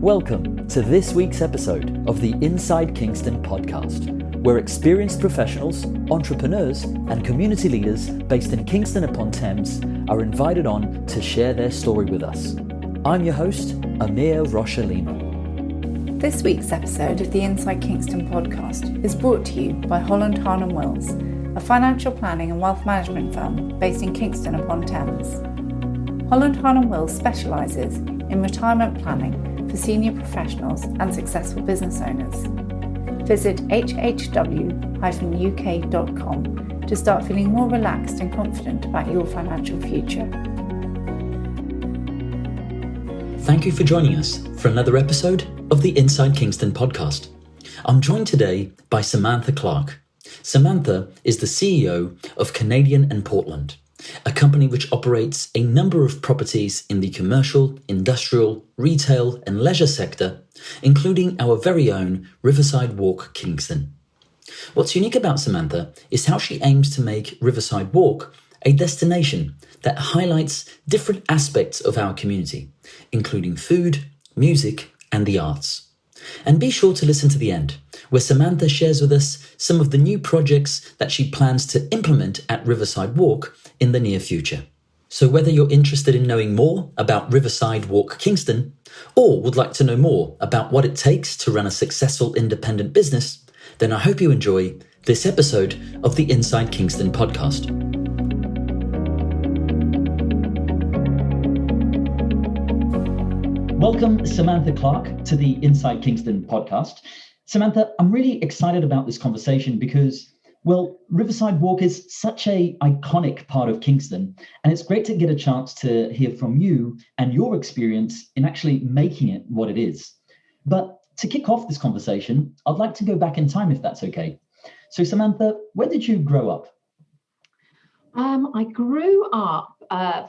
Welcome to this week's episode of the Inside Kingston Podcast, where experienced professionals, entrepreneurs, and community leaders based in Kingston upon Thames are invited on to share their story with us. I'm your host, Amir Rochalina. This week's episode of the Inside Kingston Podcast is brought to you by Holland Harnham Wills, a financial planning and wealth management firm based in Kingston upon Thames. Holland Harnham Wills specialises in retirement planning for senior professionals and successful business owners. Visit hhw-uk.com to start feeling more relaxed and confident about your financial future. Thank you for joining us for another episode of the Inside Kingston Podcast. I'm joined today by Samantha Clark. Samantha is the CEO of Canadian and Portland, a company which operates a number of properties in the commercial, industrial, retail and leisure sector, including our very own Riverside Walk Kingston. What's unique about Samantha is how she aims to make Riverside Walk a destination that highlights different aspects of our community, including food, music and the arts. And be sure to listen to the end, where Samantha shares with us some of the new projects that she plans to implement at Riverside Walk in the near future. So whether you're interested in knowing more about Riverside Walk Kingston, or would like to know more about what it takes to run a successful independent business, then I hope you enjoy this episode of the Inside Kingston Podcast. Welcome, Samantha Clark, to the Inside Kingston Podcast. Samantha, I'm really excited about this conversation because, well, Riverside Walk is such an iconic part of Kingston, and it's great to get a chance to hear from you and your experience in actually making it what it is. But to kick off this conversation, I'd like to go back in time, if that's okay. So, Samantha, where did you grow up? I grew up,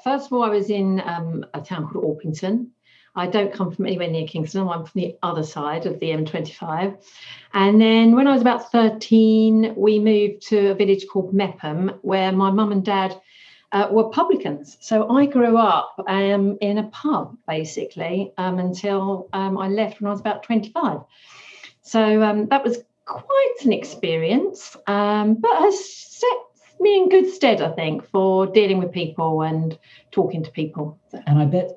first of all, I was in a town called Orpington. I don't come from anywhere near Kingston. I'm from the other side of the M25. And then when I was about 13, we moved to a village called Mepham, where my mum and dad were publicans. So I grew up in a pub, basically, until I left when I was about 25. So that was quite an experience, but has set me in good stead, I think, for dealing with people and talking to people. So, and I bet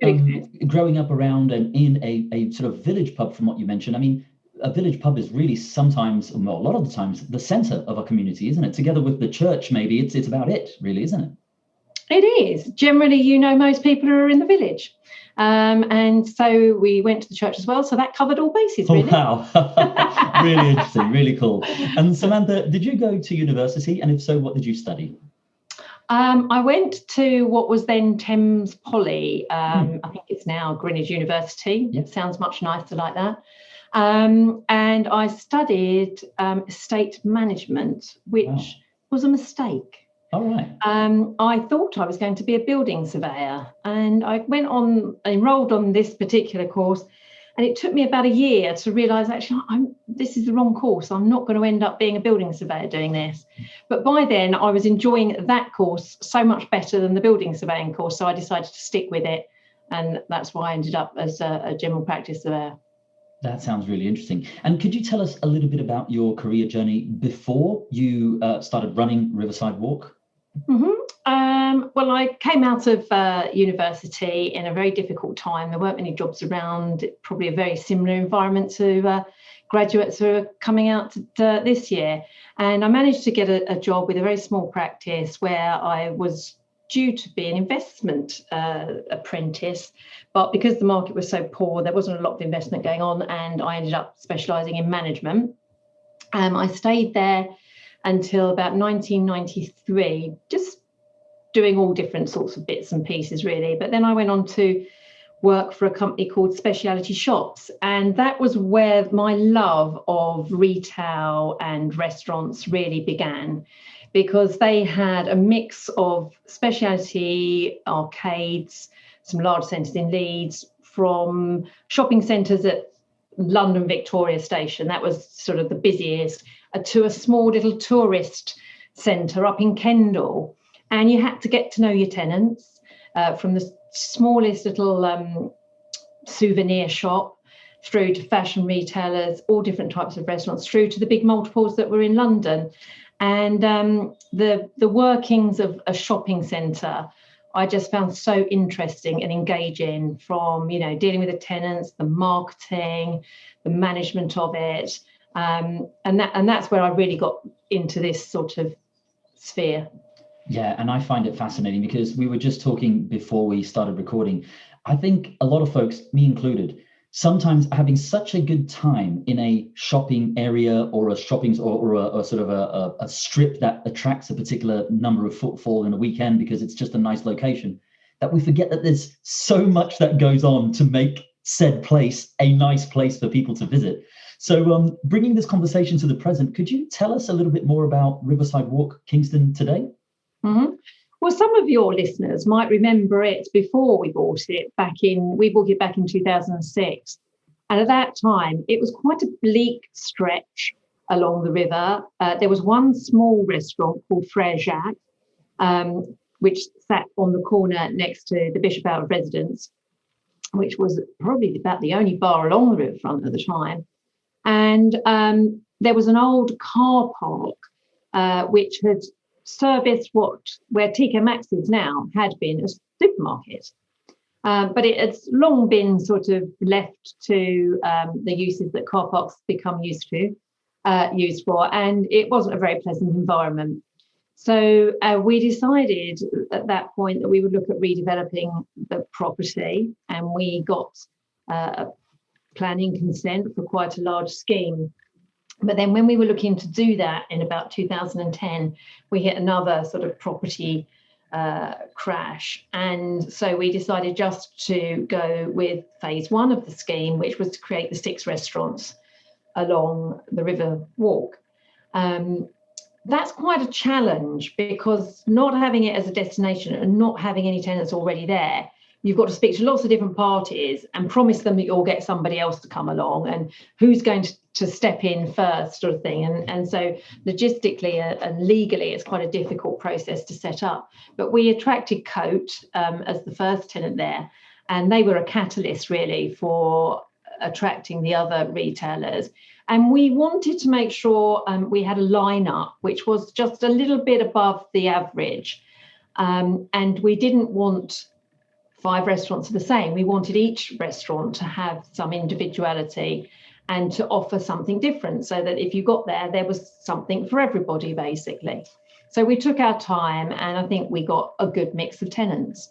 growing up around and in a sort of village pub, from what you mentioned, I mean, a village pub is really sometimes, well, a lot of the times, the centre of a community, isn't it? Together with the church, maybe it's about it, really, isn't it? It is. Generally, most people are in the village. And so we went to the church as well. So that covered all bases, really. Oh, wow. Really interesting, really cool. And Samantha, did you go to university? And if so, what did you study? I went to what was then Thames Poly. I think it's now Greenwich University. Yep. It sounds much nicer like that. And I studied estate management, which was a mistake. All right. I thought I was going to be a building surveyor, and I enrolled on this particular course, and it took me about a year to realise actually this is the wrong course. I'm not going to end up being a building surveyor doing this. But by then I was enjoying that course so much better than the building surveying course, so I decided to stick with it, and that's why I ended up as a general practice surveyor. That sounds really interesting. And could you tell us a little bit about your career journey before you started running Riverside Walk? Mm-hmm. Well, I came out of university in a very difficult time. There weren't many jobs around, probably a very similar environment to graduates who are coming out this year. And I managed to get a job with a very small practice where I was due to be an investment apprentice, but because the market was so poor, there wasn't a lot of investment going on, and I ended up specialising in management. I stayed there until about 1993, just doing all different sorts of bits and pieces, really. But then I went on to work for a company called Speciality Shops, and that was where my love of retail and restaurants really began, because they had a mix of specialty arcades, some large centres in Leeds, from shopping centres at London Victoria Station, that was sort of the busiest, to a small little tourist centre up in Kendal. And you had to get to know your tenants, from the smallest little souvenir shop through to fashion retailers, all different types of restaurants, through to the big multiples that were in London. And the workings of a shopping centre, I just found so interesting and engaging, from, dealing with the tenants, the marketing, the management of it. And that's where I really got into this sort of sphere. Yeah, and I find it fascinating because we were just talking before we started recording. I think a lot of folks, me included, sometimes having such a good time in a shopping area or a shopping or a sort of a strip that attracts a particular number of footfall in a weekend because it's just a nice location, that we forget that there's so much that goes on to make said place a nice place for people to visit. So bringing this conversation to the present, could you tell us a little bit more about Riverside Walk Kingston today? Mm-hmm. Well, some of your listeners might remember it before we bought it we bought it back in 2006. And at that time, it was quite a bleak stretch along the river. There was one small restaurant called Frere Jacques, which sat on the corner next to the Bishop Out of Residence, which was probably about the only bar along the riverfront at the time. And there was an old car park, which had serviced where TK Maxx is now had been a supermarket. But it has long been sort of left to the uses that car parks become used for, and it wasn't a very pleasant environment. So we decided at that point that we would look at redeveloping the property, and we got a planning consent for quite a large scheme. But then when we were looking to do that in about 2010, we hit another sort of property crash. And so we decided just to go with phase one of the scheme, which was to create the 6 restaurants along the River Walk. That's quite a challenge, because not having it as a destination and not having any tenants already there, you've got to speak to lots of different parties and promise them that you'll get somebody else to come along, and who's going to step in first, sort of thing. And so logistically and legally, it's quite a difficult process to set up. But we attracted Coat as the first tenant there, and they were a catalyst really for attracting the other retailers. And we wanted to make sure we had a lineup which was just a little bit above the average. And we didn't want 5 restaurants are the same. We wanted each restaurant to have some individuality and to offer something different, so that if you got there was something for everybody, basically. So we took our time, and I think we got a good mix of tenants.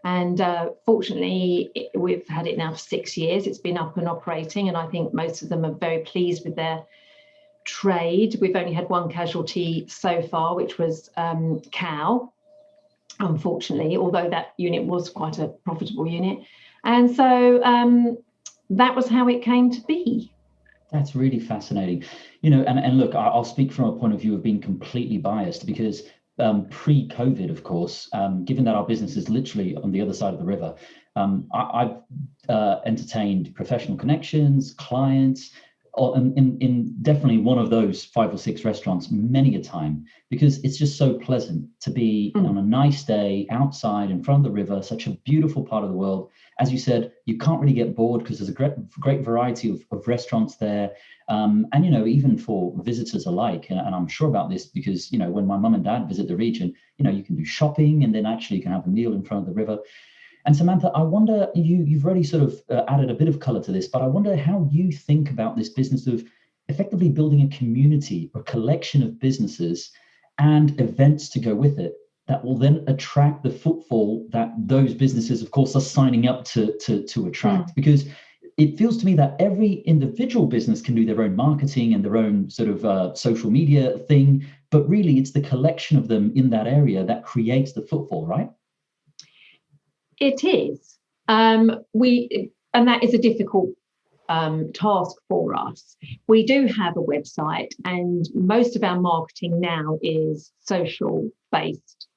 And fortunately, we've had it now for 6 years. It's been up and operating, and I think most of them are very pleased with their trade. We've only had one casualty so far, which was Cow, unfortunately, although that unit was quite a profitable unit. And so that was how it came to be. That's really fascinating. And look, I'll speak from a point of view of being completely biased, because pre-COVID, of course, given that our business is literally on the other side of the river, I've entertained professional connections, clients, in definitely one of those 5 or 6 restaurants many a time, because it's just so pleasant to be on a nice day outside in front of the river, such a beautiful part of the world. As you said, you can't really get bored because there's a great variety of restaurants there. And, even for visitors alike, and I'm sure about this because, when my mum and dad visit the region, you can do shopping, and then actually you can have a meal in front of the river. And Samantha, I wonder, you've already sort of added a bit of color to this, but I wonder how you think about this business of effectively building a community or collection of businesses and events to go with it that will then attract the footfall that those businesses, of course, are signing up to attract. Because it feels to me that every individual business can do their own marketing and their own sort of social media thing, but really it's the collection of them in that area that creates the footfall, right? It is. And that is a difficult task for us. We do have a website, and most of our marketing now is social-based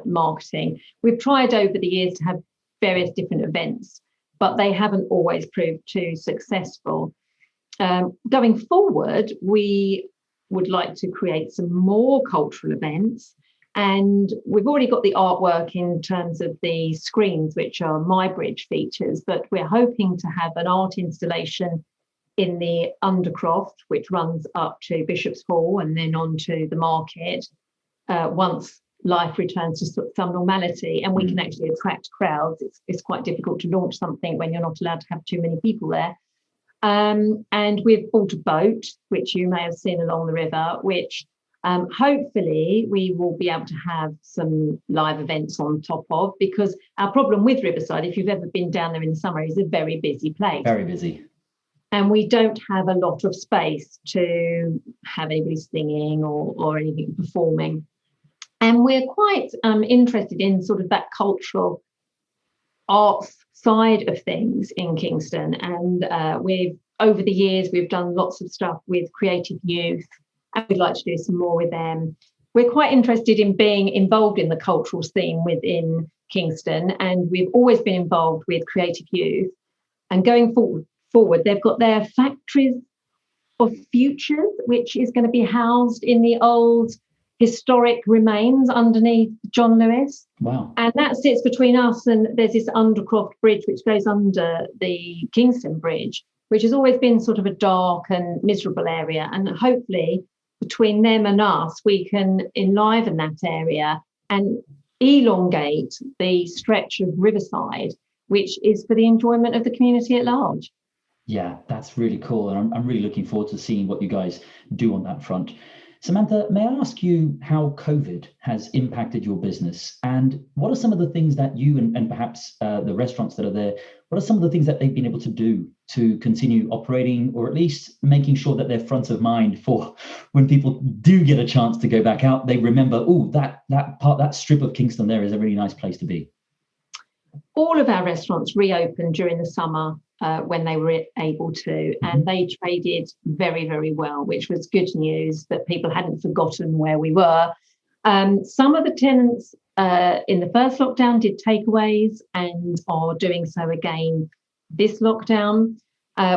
marketing. We've tried over the years to have various different events, but they haven't always proved too successful. Going forward, we would like to create some more cultural events. And we've already got the artwork in terms of the screens, which are MyBridge features, but we're hoping to have an art installation in the Undercroft, which runs up to Bishop's Hall and then on to the market, once life returns to some normality, and we can actually attract crowds. It's quite difficult to launch something when you're not allowed to have too many people there. And we've bought a boat, which you may have seen along the river, which hopefully we will be able to have some live events on top of, because our problem with Riverside, if you've ever been down there in the summer, is a very busy place. Very busy. And we don't have a lot of space to have anybody singing or anything performing. And we're quite interested in sort of that cultural arts side of things in Kingston. And over the years, we've done lots of stuff with creative youth, and we'd like to do some more with them. We're quite interested in being involved in the cultural scene within Kingston, and we've always been involved with creative youth. And going forward, they've got their Factories of Futures, which is going to be housed in the old historic remains underneath John Lewis. Wow. And that sits between us, and there's this Undercroft Bridge which goes under the Kingston Bridge, which has always been sort of a dark and miserable area. And hopefully between them and us, we can enliven that area and elongate the stretch of Riverside, which is for the enjoyment of the community at large. Yeah, that's really cool. And I'm really looking forward to seeing what you guys do on that front. Samantha, may I ask you how COVID has impacted your business, and what are some of the things that you and perhaps the restaurants that are there, what are some of the things that they've been able to do to continue operating, or at least making sure that they're front of mind for when people do get a chance to go back out, they remember, oh, that strip of Kingston there is a really nice place to be? All of our restaurants reopened during the summer when they were able to, and they traded very, very well, which was good news that people hadn't forgotten where we were. Some of the tenants in the first lockdown did takeaways and are doing so again this lockdown,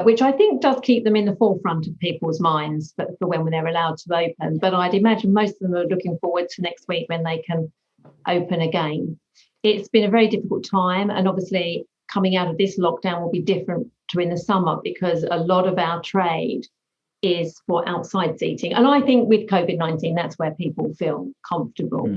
which I think does keep them in the forefront of people's minds for when they're allowed to open. But I'd imagine most of them are looking forward to next week when they can open again. It's been a very difficult time, and obviously coming out of this lockdown will be different to in the summer, because a lot of our trade is for outside seating. And I think with COVID-19, that's where people feel comfortable.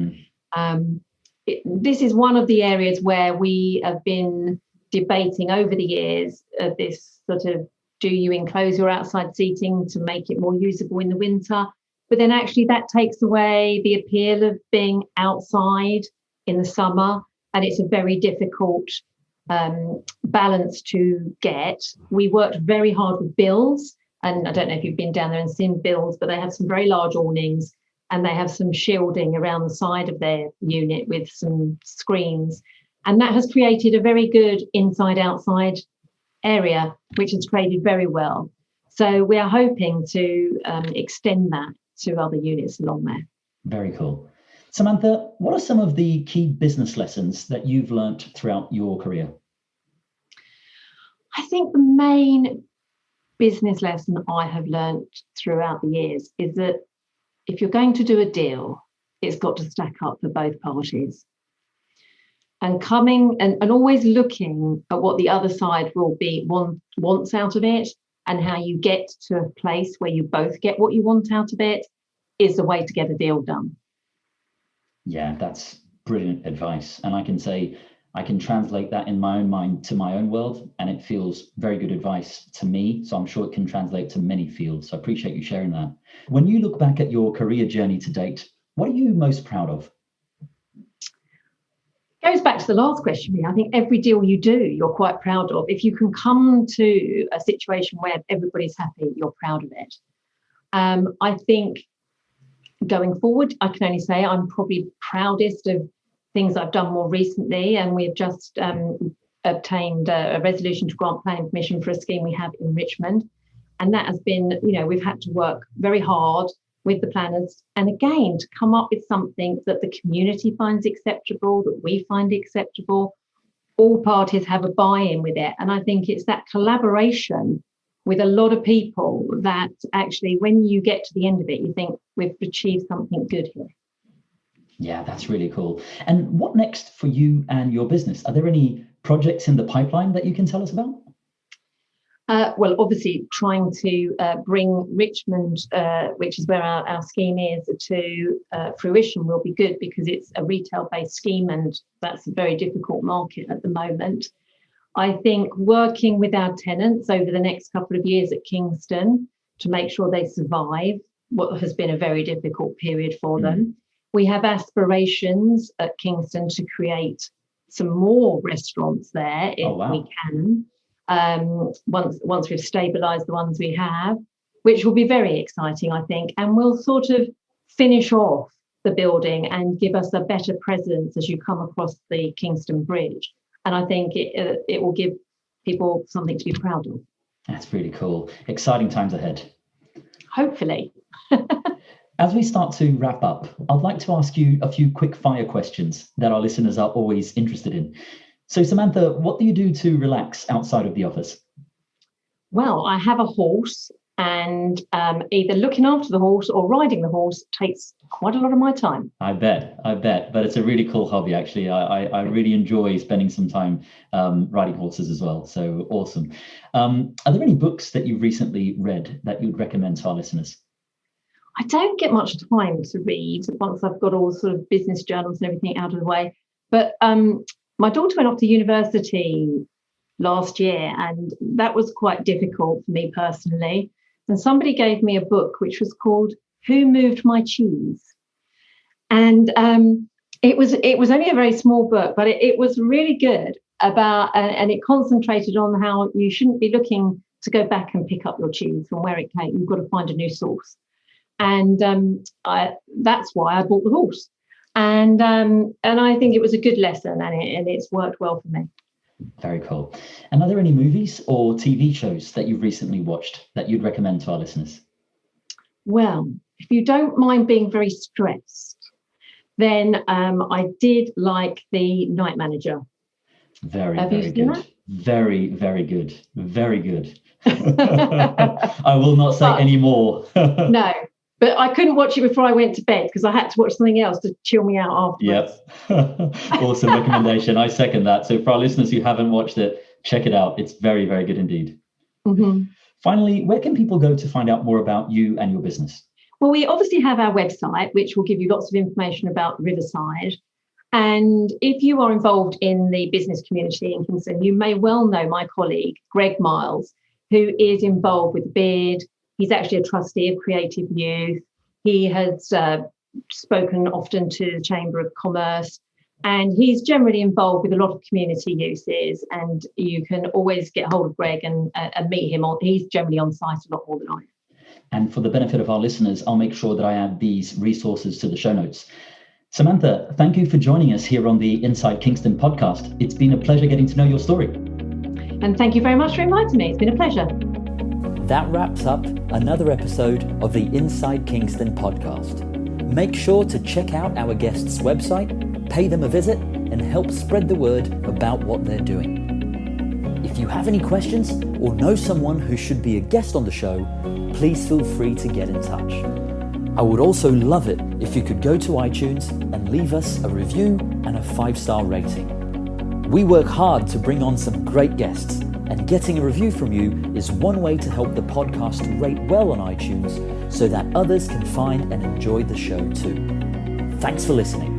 This is one of the areas where we have been debating over the years of this sort of, do you enclose your outside seating to make it more usable in the winter? But then actually that takes away the appeal of being outside in the summer. And it's a very difficult balance to get. We worked very hard with Bills, and I don't know if you've been down there and seen Bills, but they have some very large awnings, and they have some shielding around the side of their unit with some screens, and that has created a very good inside-outside area, which has traded very well. So we are hoping to extend that to other units along there. Very cool. Samantha, what are some of the key business lessons that you've learnt throughout your career? I think the main business lesson I have learnt throughout the years is that if you're going to do a deal, it's got to stack up for both parties. And coming and always looking at what the other side will be wants out of it, and how you get to a place where you both get what you want out of it, is the way to get a deal done. Yeah, that's brilliant advice. And I can say, I can translate that in my own mind to my own world, and it feels very good advice to me. So I'm sure it can translate to many fields. So I appreciate you sharing that. When you look back at your career journey to date, what are you most proud of? It goes back to the last question. I think every deal you do, you're quite proud of. If you can come to a situation where everybody's happy, you're proud of it. I think going forward, I can only say I'm probably proudest of things I've done more recently, and we've just obtained a resolution to grant planning permission for a scheme we have in Richmond, and that has been, we've had to work very hard with the planners, and again to come up with something that the community finds acceptable, that we find acceptable. All parties have a buy-in with it, and I think it's that collaboration with a lot of people that actually, when you get to the end of it, you think we've achieved something good here. Yeah, that's really cool. And what next for you and your business? Are there any projects in the pipeline that you can tell us about? Well, obviously trying to bring Richmond, which is where our scheme is, to fruition will be good because it's a retail-based scheme and that's a very difficult market at the moment. I think working with our tenants over the next couple of years at Kingston to make sure they survive what has been a very difficult period for them. We have aspirations at Kingston to create some more restaurants there if we can. Once we've stabilised the ones we have, which will be very exciting, I think, and will sort of finish off the building and give us a better presence as you come across the Kingston Bridge. And I think it will give people something to be proud of. That's really cool. Exciting times ahead. Hopefully. As we start to wrap up, I'd like to ask you a few quick fire questions that our listeners are always interested in. So Samantha, what do you do to relax outside of the office? Well, I have a horse, and either looking after the horse or riding the horse takes quite a lot of my time. I bet, but it's a really cool hobby, actually. I really enjoy spending some time riding horses as well. So awesome. Are there any books that you've recently read that you'd recommend to our listeners? I don't get much time to read once I've got all sort of business journals and everything out of the way. But my daughter went off to university last year, and that was quite difficult for me personally. And somebody gave me a book which was called Who Moved My Cheese? And it was only a very small book, but it was really good about, and it concentrated on how you shouldn't be looking to go back and pick up your cheese from where it came. You've got to find a new source. And that's why I bought the horse. And I think it was a good lesson, and it's worked well for me. Very cool. And are there any movies or TV shows that you've recently watched that you'd recommend to our listeners? Well, if you don't mind being very stressed, then I did like The Night Manager. Very good. That? Very, very good. Very good. I will not say any more. No. But I couldn't watch it before I went to bed because I had to watch something else to chill me out afterwards. Yep. Awesome recommendation. I second that. So for our listeners who haven't watched it, check it out. It's very, very good indeed. Mm-hmm. Finally, where can people go to find out more about you and your business? Well, we obviously have our website, which will give you lots of information about Riverside. And if you are involved in the business community in Kingston, you may well know my colleague, Greg Miles, who is involved with Beard. He's actually a trustee of Creative Youth. He has spoken often to the Chamber of Commerce, and he's generally involved with a lot of community uses. And you can always get hold of Greg and meet him. He's generally on site a lot more than I am. And for the benefit of our listeners, I'll make sure that I add these resources to the show notes. Samantha, thank you for joining us here on the Inside Kingston podcast. It's been a pleasure getting to know your story. And thank you very much for inviting me. It's been a pleasure. That wraps up another episode of the Inside Kingston podcast. Make sure to check out our guests' website, pay them a visit, and help spread the word about what they're doing. If you have any questions or know someone who should be a guest on the show, please feel free to get in touch. I would also love it if you could go to iTunes and leave us a review and a 5-star rating. We work hard to bring on some great guests, and getting a review from you is one way to help the podcast rate well on iTunes so that others can find and enjoy the show too. Thanks for listening.